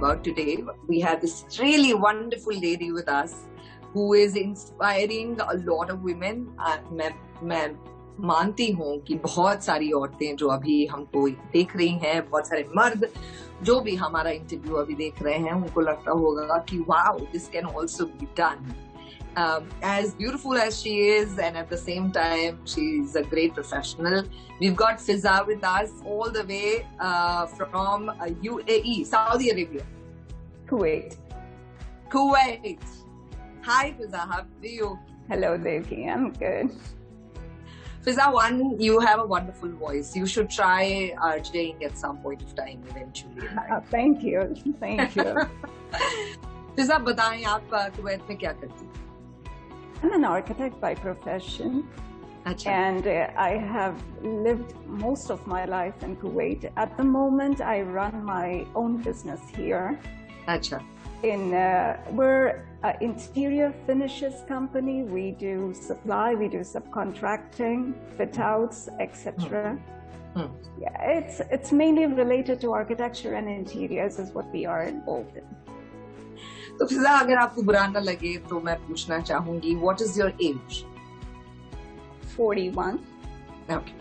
about today. We have this really wonderful lady with us who is inspiring a lot of women. मैं मानती हूँ कि बहुत सारी औरतें जो अभी हमको देख रही हैं, बहुत सारे मर्द जो भी हमारा इंटरव्यू अभी देख रहे हैं, उनको लगता होगा कि wow, this can also be done. As beautiful as she is, and at the same time, she's a great professional. We've got Fiza with us all the way from UAE, Saudi Arabia. Kuwait. Hi, Fiza. How are you? Hello, Devaki. I'm good. Fiza, you have a wonderful voice. You should try RJing at some point of time eventually. Thank you. Fiza, बताएं आप Kuwait में क्या करती हैं? I'm an architect by profession. And I have lived most of my life in Kuwait. At the moment, I run my own business here. We're an interior finishes company. We do supply, we do subcontracting, fit outs, etc. Yeah, it's mainly related to architecture and interiors is what we are involved in. तो फिजा, अगर आपको बुरा न लगे तो मैं पूछना चाहूंगी, what is your age? 41. Okay.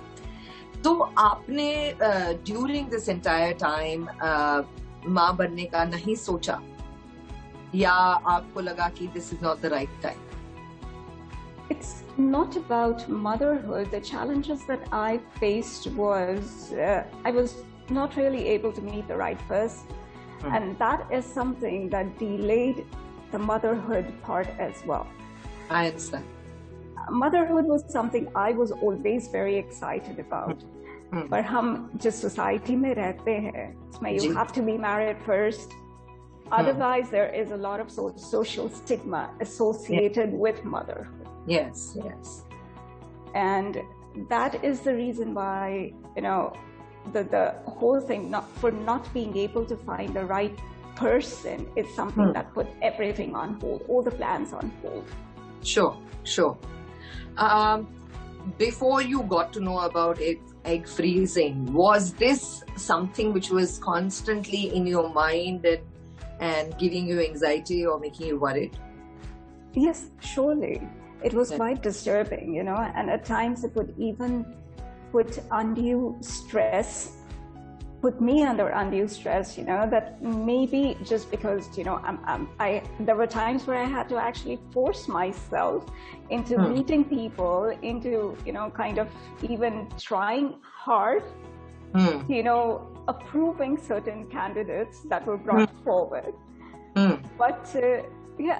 तो आपने during this entire time माँ बनने का नहीं सोचा, या आपको लगा कि this is not the right time? It's not about motherhood. The challenges that I faced was I was not really able to meet the right person. And that is something that delayed the motherhood part as well. I understand. Motherhood was something I was always very excited about. But हम जिस society में रहते हैं, उसमें you have to be married first. Otherwise, there is a lot of social stigma associated with motherhood. Yes. And that is the reason why, the whole thing, not being able to find the right person is something that put everything on hold, all the plans on hold. Sure. Before you got to know about egg freezing, was this something which was constantly in your mind and giving you anxiety or making you worried? Yes, surely. It was quite disturbing, and at times it would even put me under undue stress, that maybe just because, there were times where I had to actually force myself into meeting people, into, kind of even trying hard, approving certain candidates that were brought forward. But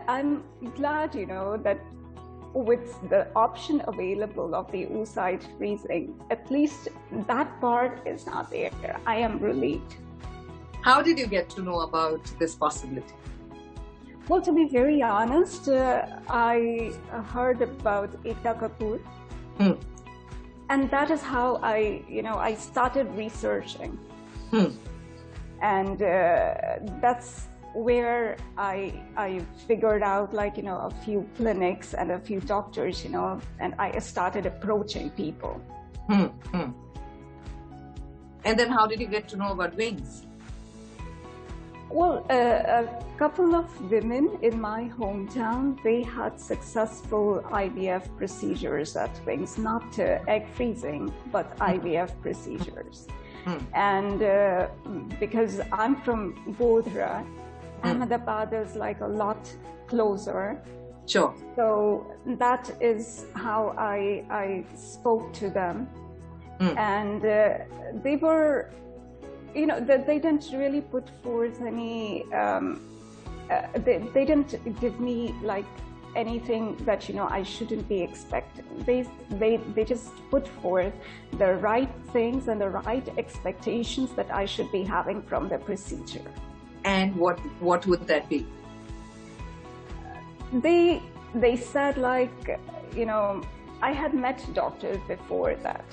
I'm glad, that with the option available of the oocyte freezing, at least that part is not there. I am relieved. How did you get to know about this possibility? Well, to be very honest, I heard about Ekta Kapoor. And that is how I started researching. And that's where I figured out a few clinics and a few doctors, and I started approaching people. And then how did you get to know about Wings? Well, a couple of women in my hometown, they had successful IVF procedures at Wings, not egg freezing, but IVF procedures. And because I'm from Godhra, Ahmedabad is a lot closer. Sure. So that is how I spoke to them. And they were, they didn't really put forth any, they didn't give me anything that, I shouldn't be expecting. They just put forth the right things and the right expectations that I should be having from the procedure. And what would that be? They said I had met doctors before that,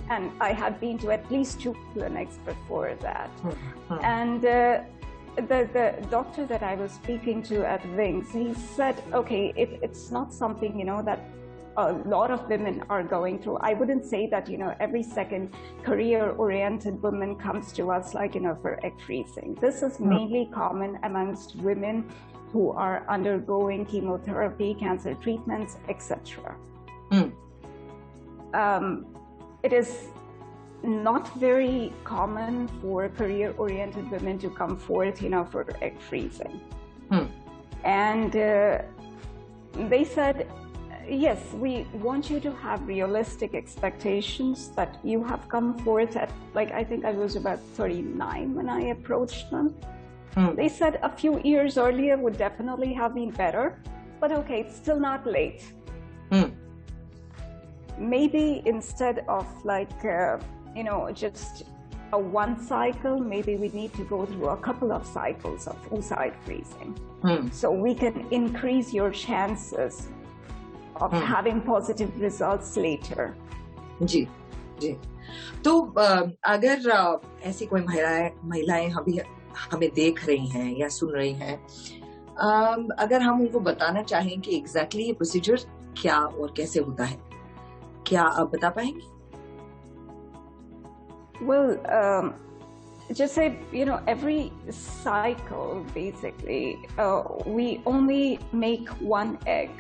and I had been to at least 2 clinics before that. And the doctor that I was speaking to at Wings, he said, okay, if it's not something that a lot of women are going through. I wouldn't say that, every second career-oriented woman comes to us like, for egg freezing. This is mainly common amongst women who are undergoing chemotherapy, cancer treatments, etc. It is not very common for career-oriented women to come forth, for egg freezing. And they said, yes, we want you to have realistic expectations that you have come forth at, I think I was about 39 when I approached them. They said a few years earlier would definitely have been better, but okay, it's still not late. Maybe instead of just a one cycle, maybe we need to go through a couple of cycles of oocyte freezing. So we can increase your chances of having positive results later. जी जी तो अगर ऐसी कोई महिलाएं अभी हमें देख रही हैं या सुन रही हैं, अगर हम उनको बताना चाहें कि एग्जैक्टली ये प्रोसीजर क्या और कैसे होता है, क्या आप बता पाएंगे? Well, just say, every cycle, basically, we only make one egg,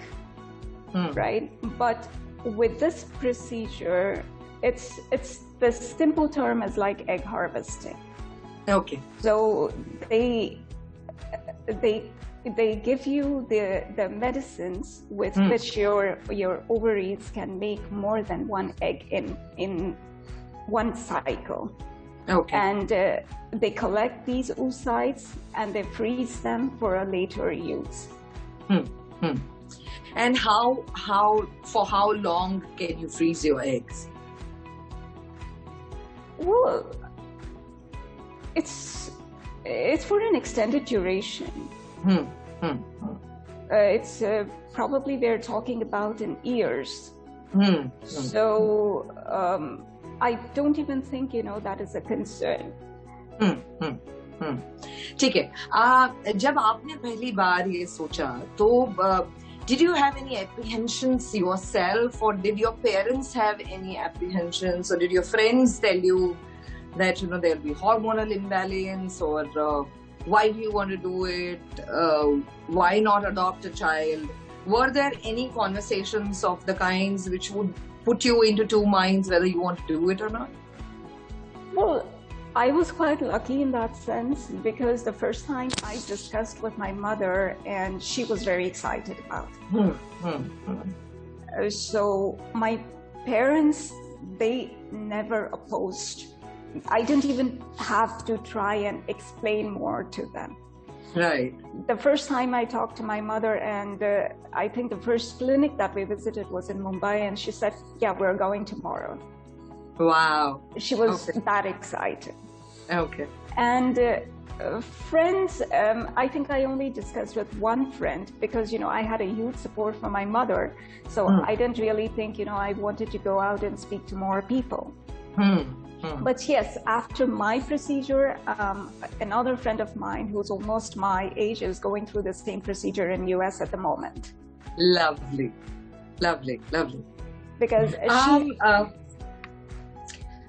right? But with this procedure, it's the simple term is like egg harvesting. Okay. So they give you the medicines with which your ovaries can make more than one egg in one cycle. Okay. And they collect these oocytes and they freeze them for a later use. And for how long can you freeze your eggs? Well, it's for an extended duration. It's probably they're talking about in years. So I don't even think that is a concern. ठीक है. जब आपने पहली बार ये सोचा तो did you have any apprehensions yourself, or did your parents have any apprehensions, or did your friends tell you that there'll be hormonal imbalance, or why do you want to do it, why not adopt a child? Were there any conversations of the kinds which would put you into two minds whether you want to do it or not? Well, I was quite lucky in that sense, because the first time I discussed with my mother and she was very excited about it. So my parents, they never opposed. I didn't even have to try and explain more to them. Right. The first time I talked to my mother, and I think the first clinic that we visited was in Mumbai, and she said, yeah, we're going tomorrow. Wow. She was that excited. Okay. And friends, I think I only discussed with one friend because, I had a huge support from my mother. So I didn't really think, I wanted to go out and speak to more people. But yes, after my procedure, another friend of mine who's almost my age is going through the same procedure in US at the moment. Lovely. Lovely. Lovely. Because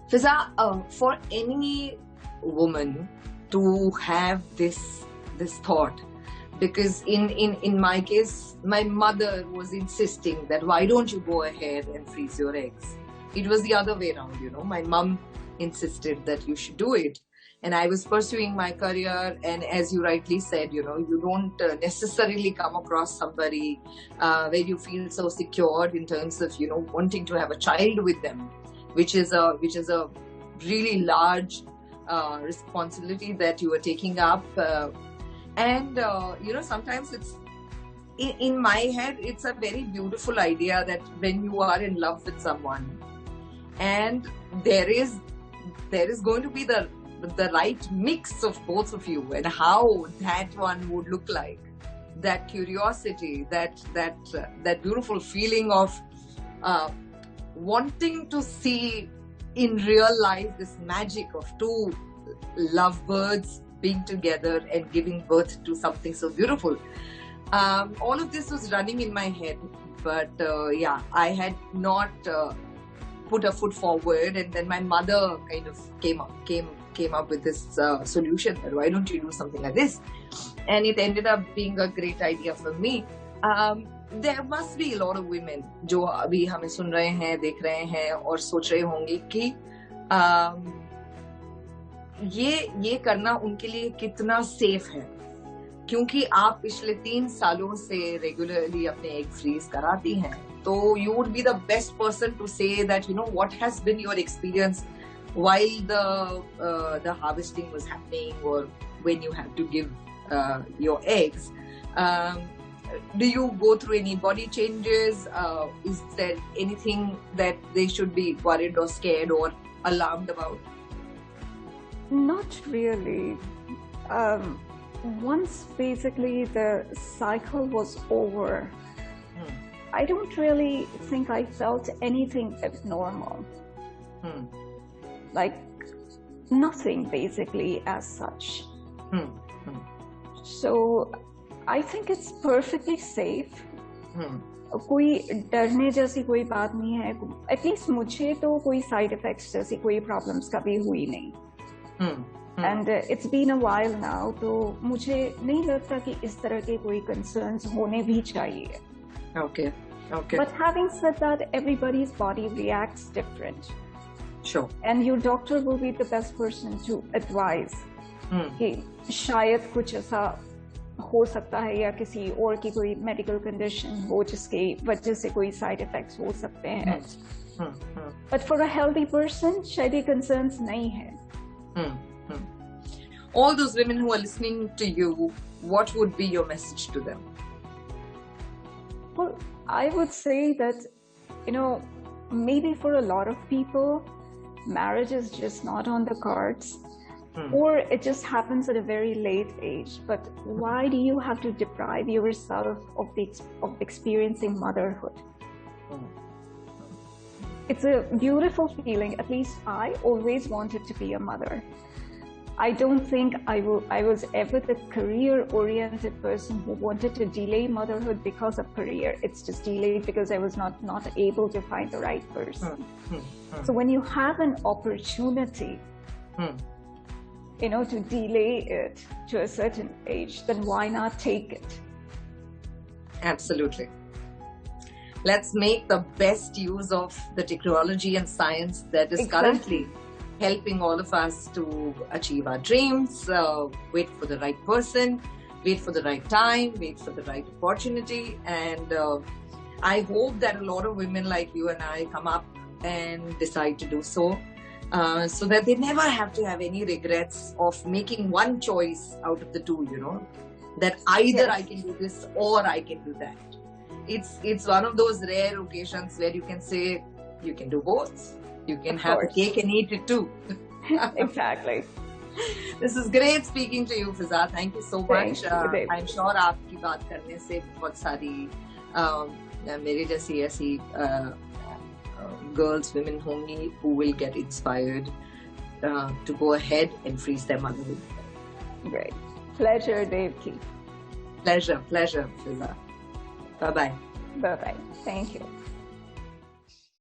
Fiza, for any woman to have this thought, because in my case, my mother was insisting that why don't you go ahead and freeze your eggs? It was the other way around, my mom insisted that you should do it, and I was pursuing my career, and as you rightly said, you don't necessarily come across somebody where you feel so secure in terms of wanting to have a child with them, which is a really large responsibility that you are taking up, and sometimes it's in my head it's a very beautiful idea that when you are in love with someone and there is going to be the right mix of both of you, and how that one would look like, that curiosity, that beautiful feeling of wanting to see in real life this magic of two lovebirds being together and giving birth to something so beautiful. All of this was running in my head but yeah, I had not put a foot forward, and then my mother kind of came up with this solution that why don't you do something like this, and it ended up being a great idea for me. There must be a lot of women जो अभी हमें सुन रहे हैं, देख रहे हैं और सोच रहे होंगे कि ये करना उनके लिए कितना सेफ है, क्योंकि आप पिछले 3 सालों से रेगुलरली अपने एग फ्रीज कराती हैं, तो you would be the best person to say that, you know, what has been your experience while the harvesting was happening, or when you had to give your eggs. Do you go through any body changes? Is there anything that they should be worried or scared or alarmed about? Not really. Once basically the cycle was over, I don't really think I felt anything abnormal. Like nothing basically as such. So I think it's perfectly safe. कोई डरने जैसी कोई बात नहीं है. At least मुझे तो कोई साइड इफेक्ट्स जैसी कोई प्रॉब्लम्स कभी हुई नहीं. And it's been a while now, तो मुझे नहीं लगता कि इस तरह के कोई कंसर्न्स होने भी चाहिए. Okay. But having said that, everybody's body reacts different. Sure. And your doctor will be the best person to advise कि शायद कुछ ऐसा हो सकता है या किसी और की कोई मेडिकल कंडीशन हो जिसकी वजह से कोई साइड इफेक्ट्स हो सकते हैं. But for a healthy person शायद ये कंसर्न्स नहीं है. All those women who are listening to you, what would be your message to them? Well, I would say that, you know, maybe for a lot of people, marriage is just not on the cards. Or it just happens at a very late age. But why do you have to deprive yourself of experiencing motherhood? It's a beautiful feeling. At least I always wanted to be a mother. I don't think I was ever the career-oriented person who wanted to delay motherhood because of career. It's just delayed because I was not able to find the right person. So when you have an opportunity, you know, to delay it to a certain age, then why not take it? Absolutely. Let's make the best use of the technology and science that is currently helping all of us to achieve our dreams. Wait for the right person, wait for the right time, wait for the right opportunity. And I hope that a lot of women like you and I come up and decide to do so. So that they never have to have any regrets of making one choice out of the two, you know, that either I can do this or I can do that. It's one of those rare occasions where you can say you can do both. You can have the cake and eat it too. Exactly. This is great speaking to you, Fiza. Thank you so much. I'm sure आपकी बात करने से बहुत सारी मेरे जैसी ऐसी girls, women hongi, who will get inspired to go ahead and freeze their motherhood. Great. Pleasure, Devaki. Pleasure, Fiza. Bye-bye. Bye-bye. Thank you.